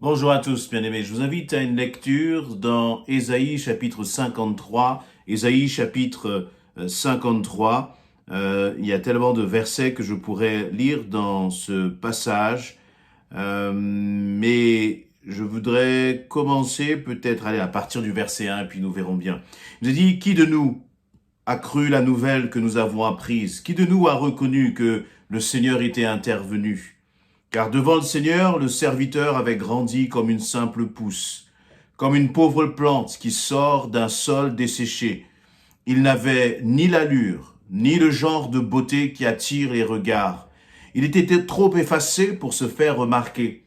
Bonjour à tous, bien-aimés. Je vous invite à une lecture dans Ésaïe chapitre 53. Ésaïe chapitre 53. Il y a tellement de versets que je pourrais lire dans ce passage, mais je voudrais commencer peut-être à partir du verset 1 et puis nous verrons bien. Il nous dit, qui de nous a cru la nouvelle que nous avons apprise? Qui de nous a reconnu que le Seigneur était intervenu? Car devant le Seigneur, le serviteur avait grandi comme une simple pousse, comme une pauvre plante qui sort d'un sol desséché. Il n'avait ni l'allure, ni le genre de beauté qui attire les regards. Il était trop effacé pour se faire remarquer.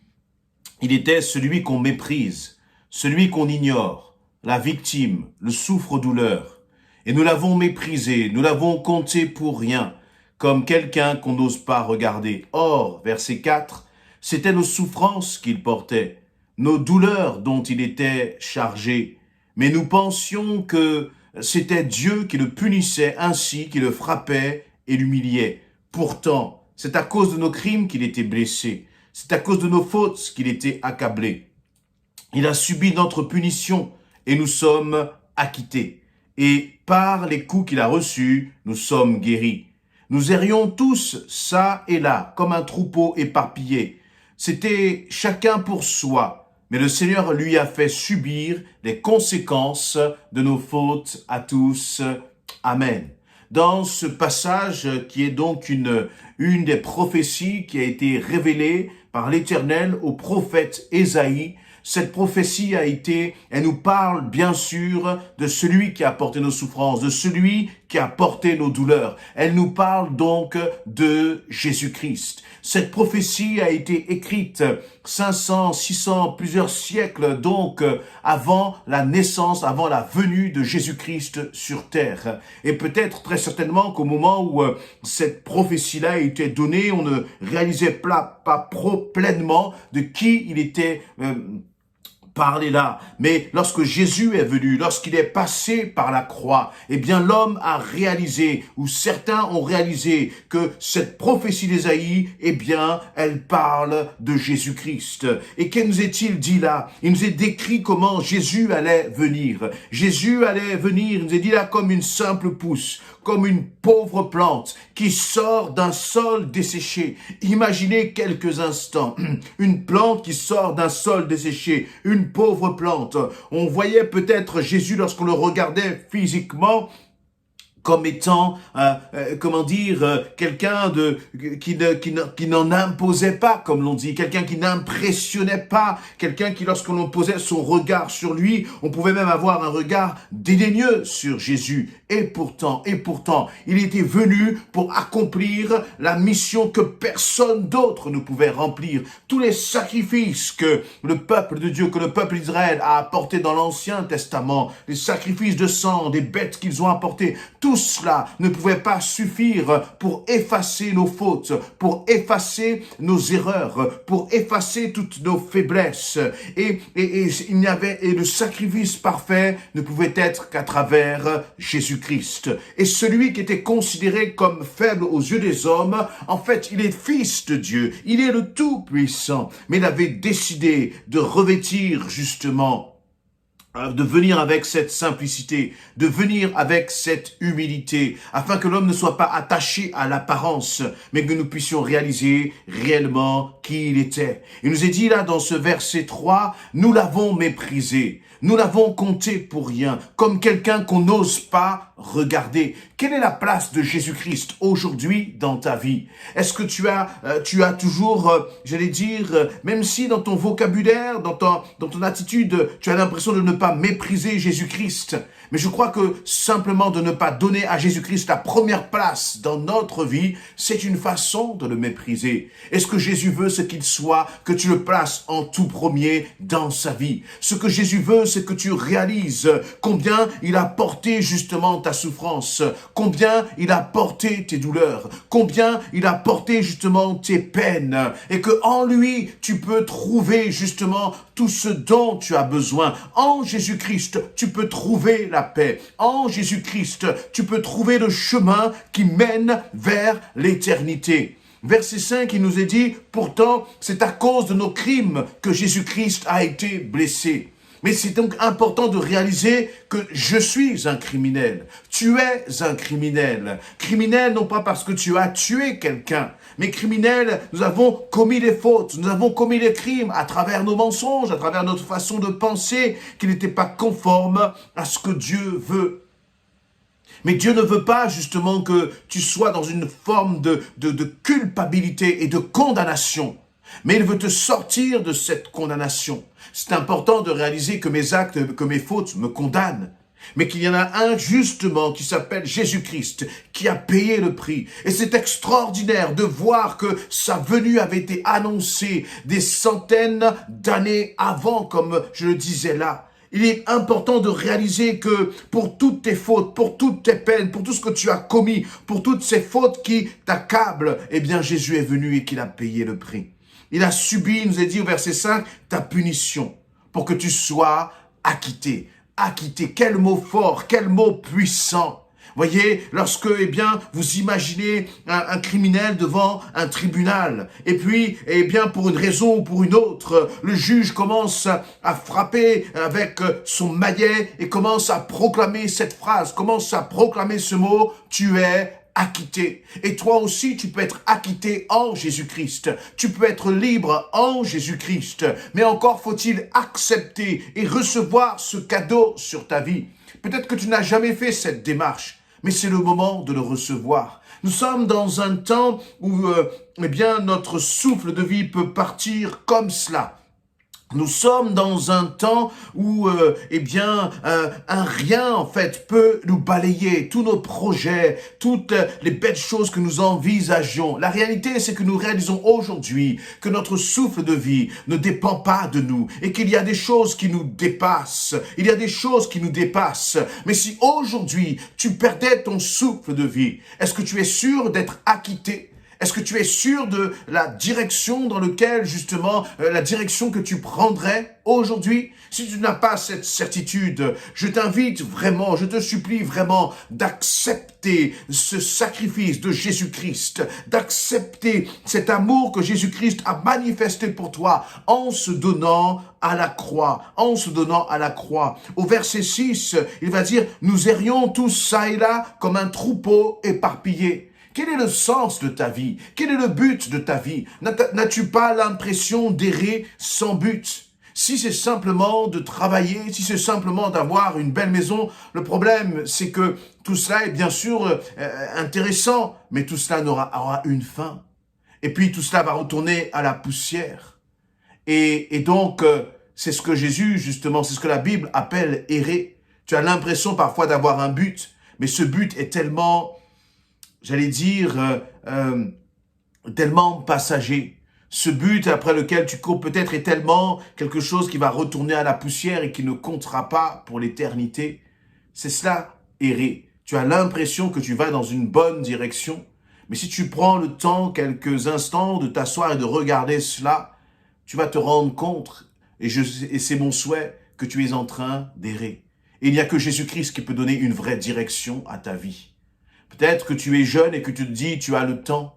Il était celui qu'on méprise, celui qu'on ignore, la victime, le souffre-douleur. Et nous l'avons méprisé, nous l'avons compté pour rien, comme quelqu'un qu'on n'ose pas regarder. Or, verset 4, c'était nos souffrances qu'il portait, nos douleurs dont il était chargé. Mais nous pensions que c'était Dieu qui le punissait ainsi, qui le frappait et l'humiliait. Pourtant, c'est à cause de nos crimes qu'il était blessé. C'est à cause de nos fautes qu'il était accablé. Il a subi notre punition et nous sommes acquittés. Et par les coups qu'il a reçus, nous sommes guéris. Nous errions tous çà et là, comme un troupeau éparpillé. C'était chacun pour soi, mais le Seigneur lui a fait subir les conséquences de nos fautes à tous. Amen. Dans ce passage qui est donc une des prophéties qui a été révélée par l'Éternel au prophète Ésaïe, cette prophétie elle nous parle bien sûr de celui qui a porté nos souffrances, de celui qui a porté nos douleurs. Elle nous parle donc de Jésus-Christ. Cette prophétie a été écrite 500, 600, plusieurs siècles donc avant la naissance, avant la venue de Jésus-Christ sur terre. Et peut-être très certainement qu'au moment où cette prophétie-là a été donnée, on ne réalisait pas pleinement de qui il était parler là. Mais lorsque Jésus est venu, lorsqu'il est passé par la croix, eh bien l'homme a réalisé, ou certains ont réalisé, que cette prophétie d'Ésaïe, eh bien, elle parle de Jésus-Christ. Et que nous est-il dit là? Il nous est décrit comment Jésus allait venir. Jésus allait venir, il nous est dit là, comme une simple pousse, comme une pauvre plante qui sort d'un sol desséché. Imaginez quelques instants, une plante qui sort d'un sol desséché, une pauvre plante. On voyait peut-être Jésus lorsqu'on le regardait physiquement comme étant, quelqu'un qui n'en imposait pas, comme l'on dit, quelqu'un qui n'impressionnait pas, quelqu'un qui, lorsqu'on posait son regard sur lui, on pouvait même avoir un regard dédaigneux sur Jésus. Et pourtant, il était venu pour accomplir la mission que personne d'autre ne pouvait remplir. Tous les sacrifices que le peuple de Dieu, que le peuple d'Israël a apportés dans l'Ancien Testament, les sacrifices de sang, des bêtes qu'ils ont apportés, tout cela ne pouvait pas suffire pour effacer nos fautes, pour effacer nos erreurs, pour effacer toutes nos faiblesses. Et le sacrifice parfait ne pouvait être qu'à travers Jésus-Christ. Et celui qui était considéré comme faible aux yeux des hommes, en fait, il est fils de Dieu, il est le Tout-Puissant, mais il avait décidé de revêtir justement, de venir avec cette simplicité, de venir avec cette humilité, afin que l'homme ne soit pas attaché à l'apparence, mais que nous puissions réaliser réellement qui il était. Il nous est dit là dans ce verset 3, nous l'avons méprisé, nous l'avons compté pour rien, comme quelqu'un qu'on n'ose pas regarder. Quelle est la place de Jésus-Christ aujourd'hui dans ta vie? Est-ce que tu as toujours, même si dans ton vocabulaire, dans ton attitude, tu as l'impression de ne pas mépriser Jésus-Christ, mais je crois que simplement de ne pas donner à Jésus-Christ la première place dans notre vie, c'est une façon de le mépriser. Et ce que Jésus veut, c'est qu'il soit, que tu le places en tout premier dans sa vie. Ce que Jésus veut, c'est que tu réalises combien il a porté justement ta souffrance, combien il a porté tes douleurs, combien il a porté justement tes peines, et que en lui, tu peux trouver justement tout ce dont tu as besoin. En Jésus-Christ, tu peux trouver la paix. En Jésus-Christ, tu peux trouver le chemin qui mène vers l'éternité. Verset 5, il nous est dit, pourtant, c'est à cause de nos crimes que Jésus-Christ a été blessé. Mais c'est donc important de réaliser que je suis un criminel. Tu es un criminel. Criminel non pas parce que tu as tué quelqu'un, mais criminel, nous avons commis des fautes, nous avons commis des crimes à travers nos mensonges, à travers notre façon de penser qui n'était pas conforme à ce que Dieu veut. Mais Dieu ne veut pas justement que tu sois dans une forme de culpabilité et de condamnation. Mais il veut te sortir de cette condamnation. C'est important de réaliser que mes actes, que mes fautes me condamnent. Mais qu'il y en a un justement qui s'appelle Jésus-Christ, qui a payé le prix. Et c'est extraordinaire de voir que sa venue avait été annoncée des centaines d'années avant, comme je le disais là. Il est important de réaliser que pour toutes tes fautes, pour toutes tes peines, pour tout ce que tu as commis, pour toutes ces fautes qui t'accablent, eh bien Jésus est venu et qu'il a payé le prix. Il a subi, il nous est dit au verset 5, ta punition pour que tu sois acquitté. Acquitté, quel mot fort, quel mot puissant. Voyez, lorsque, eh bien, vous imaginez un criminel devant un tribunal, et puis, eh bien, pour une raison ou pour une autre, le juge commence à frapper avec son maillet et commence à proclamer cette phrase, commence à proclamer ce mot, tu es acquitté. Et toi aussi, tu peux être acquitté en Jésus-Christ. Tu peux être libre en Jésus-Christ. Mais encore faut-il accepter et recevoir ce cadeau sur ta vie. Peut-être que tu n'as jamais fait cette démarche, mais c'est le moment de le recevoir. Nous sommes dans un temps où eh bien, notre souffle de vie peut partir comme cela. Nous sommes dans un temps où, eh bien, un rien, en fait, peut nous balayer, tous nos projets, toutes les belles choses que nous envisageons. La réalité, c'est que nous réalisons aujourd'hui que notre souffle de vie ne dépend pas de nous et qu'il y a des choses qui nous dépassent. Il y a des choses qui nous dépassent. Mais si aujourd'hui, tu perdais ton souffle de vie, est-ce que tu es sûr d'être acquitté ? Est-ce que tu es sûr de la direction dans laquelle, justement, la direction que tu prendrais aujourd'hui? Si tu n'as pas cette certitude, je t'invite vraiment, je te supplie vraiment d'accepter ce sacrifice de Jésus-Christ, d'accepter cet amour que Jésus-Christ a manifesté pour toi en se donnant à la croix, en se donnant à la croix. Au verset 6, il va dire, nous errions tous ça et là comme un troupeau éparpillé. Quel est le sens de ta vie? Quel est le but de ta vie? N'as-tu pas l'impression d'errer sans but? Si c'est simplement de travailler, si c'est simplement d'avoir une belle maison, le problème, c'est que tout cela est bien sûr intéressant, mais tout cela aura une fin. Et puis tout cela va retourner à la poussière. Et donc, c'est ce que Jésus, justement, c'est ce que la Bible appelle errer. Tu as l'impression parfois d'avoir un but, mais ce but est tellement... j'allais dire, tellement passager. Ce but après lequel tu cours peut-être est tellement quelque chose qui va retourner à la poussière et qui ne comptera pas pour l'éternité. C'est cela, errer. Tu as l'impression que tu vas dans une bonne direction, mais si tu prends le temps, quelques instants, de t'asseoir et de regarder cela, tu vas te rendre compte, et c'est mon souhait, que tu es en train d'errer. Et il n'y a que Jésus-Christ qui peut donner une vraie direction à ta vie. Peut-être que tu es jeune et que tu te dis tu as le temps,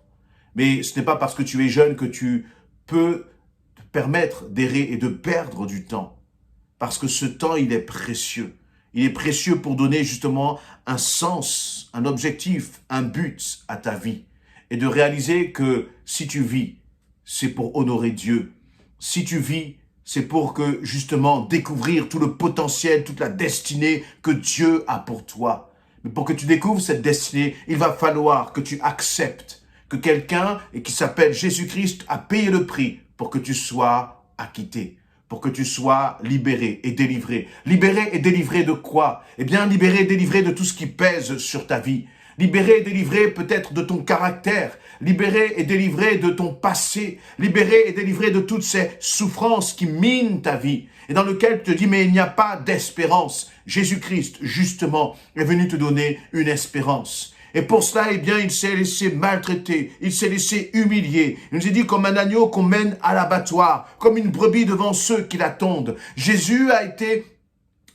mais ce n'est pas parce que tu es jeune que tu peux te permettre d'errer et de perdre du temps. Parce que ce temps, il est précieux. Il est précieux pour donner justement un sens, un objectif, un but à ta vie. Et de réaliser que si tu vis, c'est pour honorer Dieu. Si tu vis, c'est pour que justement découvrir tout le potentiel, toute la destinée que Dieu a pour toi. Mais pour que tu découvres cette destinée, il va falloir que tu acceptes que quelqu'un, et qui s'appelle Jésus-Christ, a payé le prix pour que tu sois acquitté, pour que tu sois libéré et délivré. Libéré et délivré de quoi? Eh bien, libéré et délivré de tout ce qui pèse sur ta vie. Libéré et délivré peut-être de ton caractère. Libéré et délivré de ton passé. Libéré et délivré de toutes ces souffrances qui minent ta vie. Et dans lequel tu te dis, mais il n'y a pas d'espérance. Jésus-Christ, justement, est venu te donner une espérance. Et pour cela, eh bien, il s'est laissé maltraiter, il s'est laissé humilier. Il nous a dit comme un agneau qu'on mène à l'abattoir, comme une brebis devant ceux qui l'attendent. Jésus a été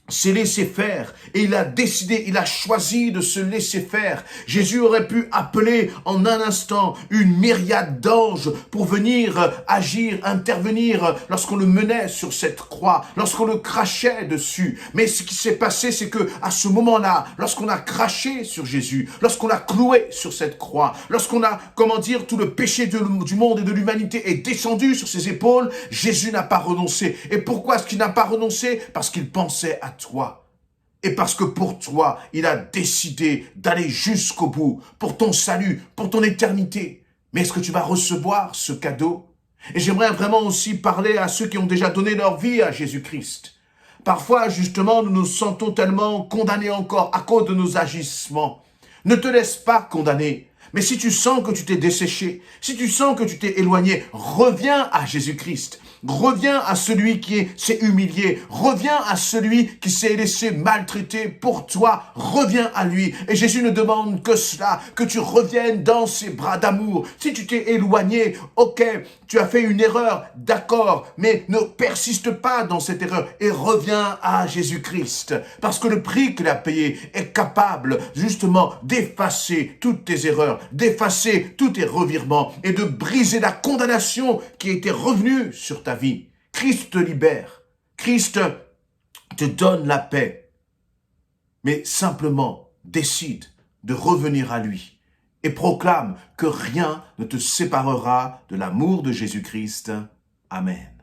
s'est laissé faire et il a décidé, il a choisi de se laisser faire. Jésus aurait pu appeler en un instant une myriade d'anges pour venir agir, intervenir lorsqu'on le menait sur cette croix, lorsqu'on le crachait dessus. Mais ce qui s'est passé, c'est que à ce moment-là, lorsqu'on a craché sur Jésus, lorsqu'on l'a cloué sur cette croix, lorsqu'on a, tout le péché du monde et de l'humanité est descendu sur ses épaules, Jésus n'a pas renoncé. Et pourquoi est-ce qu'il n'a pas renoncé? Parce qu'il pensait à toi. Et parce que pour toi, il a décidé d'aller jusqu'au bout, pour ton salut, pour ton éternité. Mais est-ce que tu vas recevoir ce cadeau? Et j'aimerais vraiment aussi parler à ceux qui ont déjà donné leur vie à Jésus-Christ. Parfois, justement, nous nous sentons tellement condamnés encore à cause de nos agissements. Ne te laisse pas condamner. Mais si tu sens que tu t'es desséché, si tu sens que tu t'es éloigné, reviens à Jésus-Christ. Reviens à celui qui s'est humilié. Reviens à celui qui s'est laissé maltraiter pour toi. Reviens à lui. Et Jésus ne demande que cela, que tu reviennes dans ses bras d'amour. Si tu t'es éloigné, ok, tu as fait une erreur, d'accord, mais ne persiste pas dans cette erreur et reviens à Jésus-Christ. Parce que le prix qu'il a payé est capable justement d'effacer toutes tes erreurs, d'effacer tous tes revirements et de briser la condamnation qui était revenue sur ta vie. Christ te libère. Christ te donne la paix. Mais simplement, décide de revenir à lui et proclame que rien ne te séparera de l'amour de Jésus-Christ. Amen.